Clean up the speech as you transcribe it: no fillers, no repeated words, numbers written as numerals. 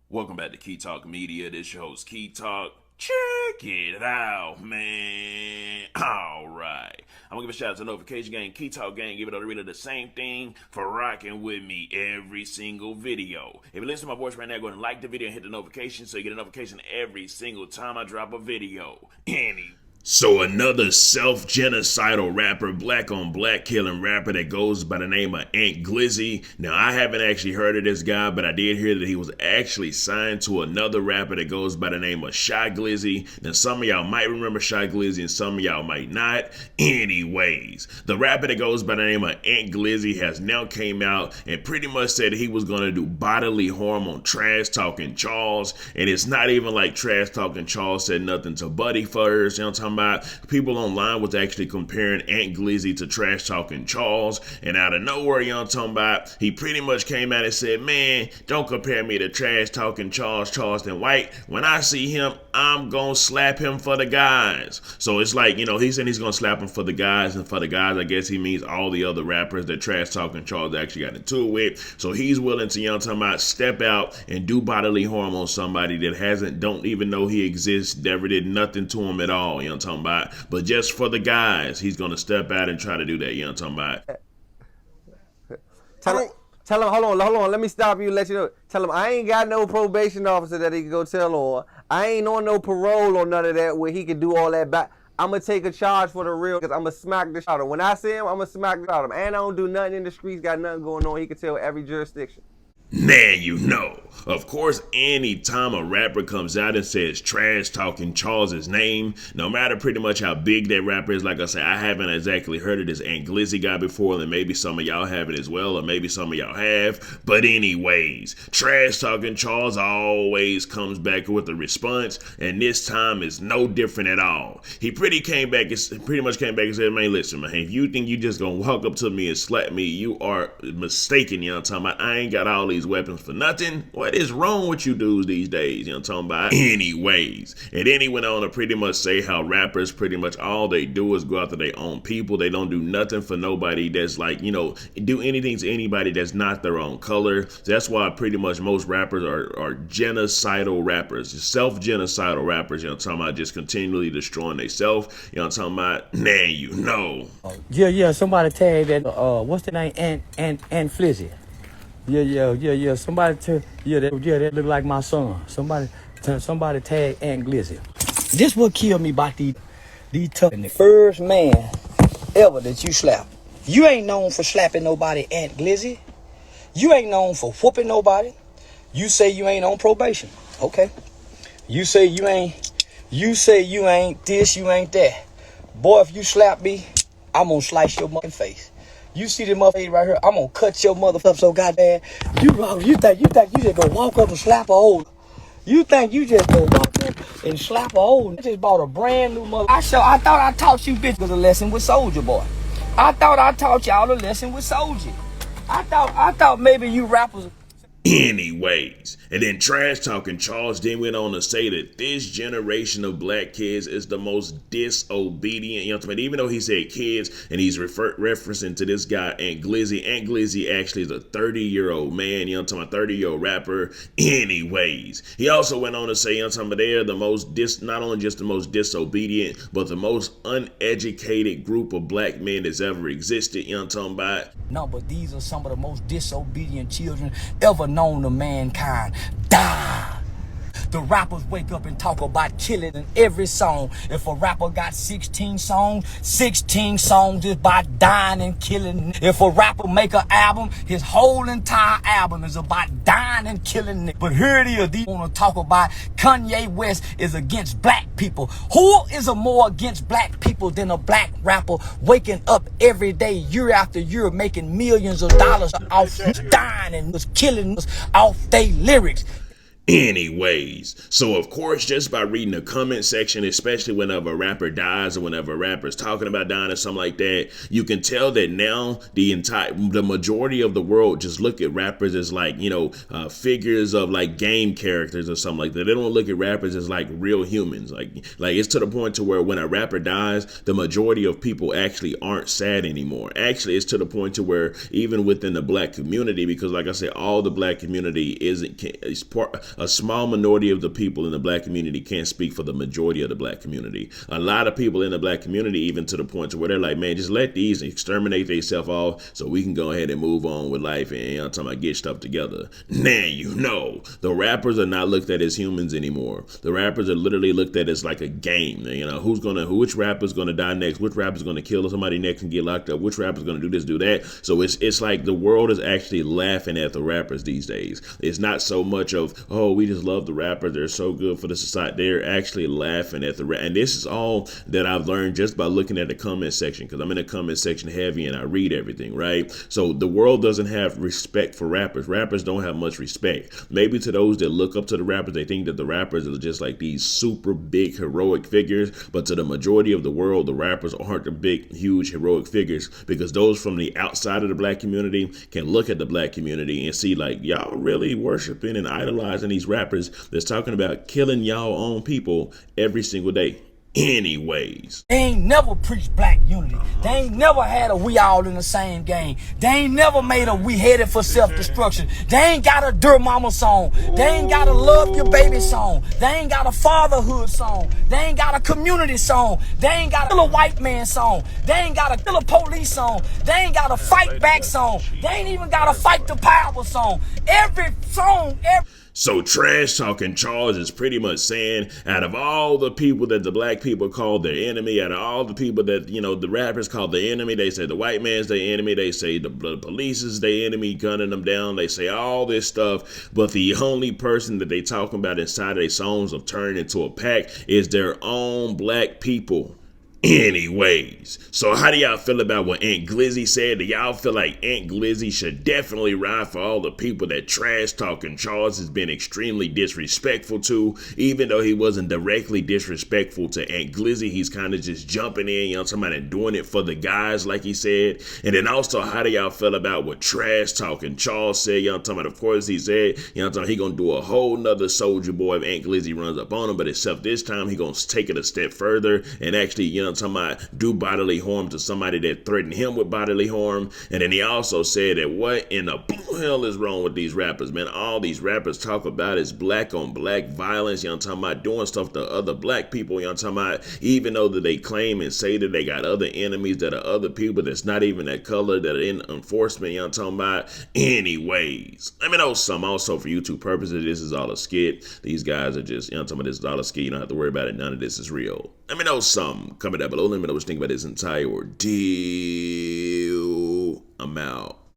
Welcome back to Key Talk Media. This your host, Key Talk. Check it out, man. All right. I'm going to give a shout out to Notification Gang, Key Talk Gang. Give it all the reader the same thing for rocking with me every single video. If you listen to my voice right now, go ahead and like the video and hit the notification so you get a notification every single time I drop a video. So another self-genocidal rapper, black on black killing rapper that goes by the name of Glizzy. Now I haven't actually heard of this guy, but I did hear that he was actually signed to another rapper that goes by the name of Shy Glizzy. Now some of y'all might remember Shy Glizzy and some of y'all might not. Anyways, the rapper that goes by the name of Glizzy has now came out and pretty much said he was going to do bodily harm on Trash Talking Charles. And it's not even like Trash Talking Charles said nothing to Buddy first, you know what I'm talking about? People online was actually comparing Glizzy to Trash Talking Charles, and out of nowhere, you know what I'm talking about, he pretty much came out and said, man, don't compare me to Trash Talking Charleston White. When I see him, I'm gonna slap him for the guys. So it's like, he said he's gonna slap him for the guys, and for the guys, I guess he means all the other rappers that Trash Talking Charles actually got into it with. So he's willing to, you know what I'm talking about, step out and do bodily harm on somebody that don't even know he exists, never did nothing to him at all, you know what I'm talking about. But just for the guys, he's gonna step out and try to do that, you know what I'm talking about. Tell him, hold on, let me stop you and let you know. Tell him I ain't got no probation officer that he can go tell on. I ain't on no parole or none of that where he can do all that back. I'm going to take a charge for the real, because I'm going to smack the shit out of him. When I see him, I'm going to smack the shit out of him. And I don't do nothing in the streets, got nothing going on. He can tell every jurisdiction. Now, of course, anytime a rapper comes out and says Trash Talking Charles' name, no matter pretty much how big that rapper is, like I said, I haven't exactly heard of this Glizzy guy before, and maybe some of y'all have it as well, or maybe some of y'all have. But anyways, Trash Talking Charles always comes back with a response, and this time is no different at all. He pretty much came back and said, man, listen, man, if you think you just gonna walk up to me and slap me, you are mistaken, you know what I'm talking about. I ain't got all these weapons for nothing. What is wrong with you dudes these days? You know what I'm talking about? Anyways, and then he went on to pretty much say how rappers pretty much all they do is go after their own people. They don't do nothing for nobody that's like, do anything to anybody that's not their own color. So that's why pretty much most rappers are genocidal rappers, self-genocidal rappers, you know what I'm talking about, just continually destroying themselves. You know what I'm talking about? Yeah, somebody tagged that, what's the name, and Flizzy. Yeah. That look like my son. Somebody tag Ant Glizzy. This what killed me about these tough. The first man ever that you slap. You ain't known for slapping nobody, Ant Glizzy. You ain't known for whooping nobody. You say you ain't on probation. Okay. You say you ain't this, you ain't that. Boy, if you slap me, I'm gonna slice your motherfucking face. You see the motherfucker right here? I'm gonna cut your motherfucker up so goddamn. You think you just gonna walk up and slap a hole? You think you just gonna walk up and slap a hole? I just bought a brand new mother. I thought I taught you bitches a lesson with Soldier Boy. I thought I taught y'all a lesson with Soldier. I thought maybe you rappers. Anyways, and then Trash Talking Charles then went on to say that this generation of black kids is the most disobedient, you know what I mean? Even though he said kids, and he's referencing to this guy, Glizzy. Glizzy actually is a 30-year-old man, you know what I'm talking about, 30-year-old rapper. Anyways, he also went on to say, you know what I'm talking about, they're the most, not only just the most disobedient, but the most uneducated group of black men that's ever existed, you know what I'm talking about? No, but these are some of the most disobedient children ever known to mankind. Die. The rappers wake up and talk about killing in every song. If a rapper got 16 songs is about dying and killing. If a rapper make an album, his whole entire album is about dying and killing. But here it is, they want to talk about Kanye West is against black people. Who is more against black people than a black rapper waking up every day, year after year, making millions of dollars off dying and was killing us off their lyrics? Anyways, so of course, just by reading the comment section, especially whenever a rapper dies or whenever a rapper is talking about dying or something like that, you can tell that now the majority of the world just look at rappers as like, figures of like game characters or something like that. They don't look at rappers as like real humans. Like it's to the point to where when a rapper dies, the majority of people actually aren't sad anymore. Actually, it's to the point to where even within the black community, because like I said, all the black community is part a small minority of the people in the black community can't speak for the majority of the black community. A lot of people in the black community, even to the point to where they're like, man, just let these exterminate themselves off so we can go ahead and move on with life and, you know, talking about get stuff together. Now, you know, the rappers are not looked at as humans anymore. The rappers are literally looked at as like a game. You know, which rapper's gonna die next? Which rapper's gonna kill somebody next and get locked up? Which rapper's gonna do this, do that? So it's like the world is actually laughing at the rappers these days. It's not so much of, oh, we just love the rappers, they're so good for the society. They're actually laughing at the rap. And this is all that I've learned just by looking at the comment section, because I'm in the comment section heavy and I read everything, right? So the world doesn't have respect for rappers. Rappers don't have much respect. Maybe to those that look up to the rappers, they think that the rappers are just like these super big heroic figures, but to the majority of the world, the rappers aren't the big, huge heroic figures, because those from the outside of the black community can look at the black community and see like, y'all really worshiping and idolizing these rappers that's talking about killing y'all own people every single day. Anyways, They ain't never preached black unity. They ain't never had a we all in the same game. They ain't never made a we headed for self-destruction. They ain't got a Dear Mama song. They ain't got a Love Your Baby song. They ain't got a fatherhood song. They ain't got a community song. They ain't got a Kill a White Man song. They ain't got a Kill a Police song. They ain't got a Fight Back song. They ain't even got a Fight the Power song. Every song, so Trash Talking Charles is pretty much saying, out of all the people that the black people call their enemy, out of all the people that, you know, the rappers call the enemy, they say the white man's their enemy, they say the police is their enemy, gunning them down, they say all this stuff, but the only person that they talking about inside of their songs of turning into a pack is their own black people. Anyways, so how do y'all feel about what Aunt Glizzy said? Do y'all feel like Aunt Glizzy should definitely ride for all the people that Trash Talking Charles has been extremely disrespectful to? Even though he wasn't directly disrespectful to Aunt Glizzy, he's kind of just jumping in, you know, somebody doing it for the guys, like he said. And then also, how do y'all feel about what Trash Talking Charles said? You know, talking about, of course, he said, you know, he gonna do a whole nother soldier boy if Aunt Glizzy runs up on him, but except this time he gonna take it a step further and actually, you know, talking about do bodily harm to somebody that threatened him with bodily harm. And then he also said that what in the blue hell is wrong with these rappers, man? All these rappers talk about is black on black violence, you know what I'm talking about, doing stuff to other black people, you know what I'm talking about, even though that they claim and say that they got other enemies that are other people that's not even that color that are in enforcement, you know what I'm talking about. Anyways, let me know something also for YouTube purposes. This is all a skit. These guys are just, you know what I'm talking about, this is all a skit. You don't have to worry about it. None of this is real. Let me know something. Comment down below. Let me know what you think about this entire ordeal. I'm out.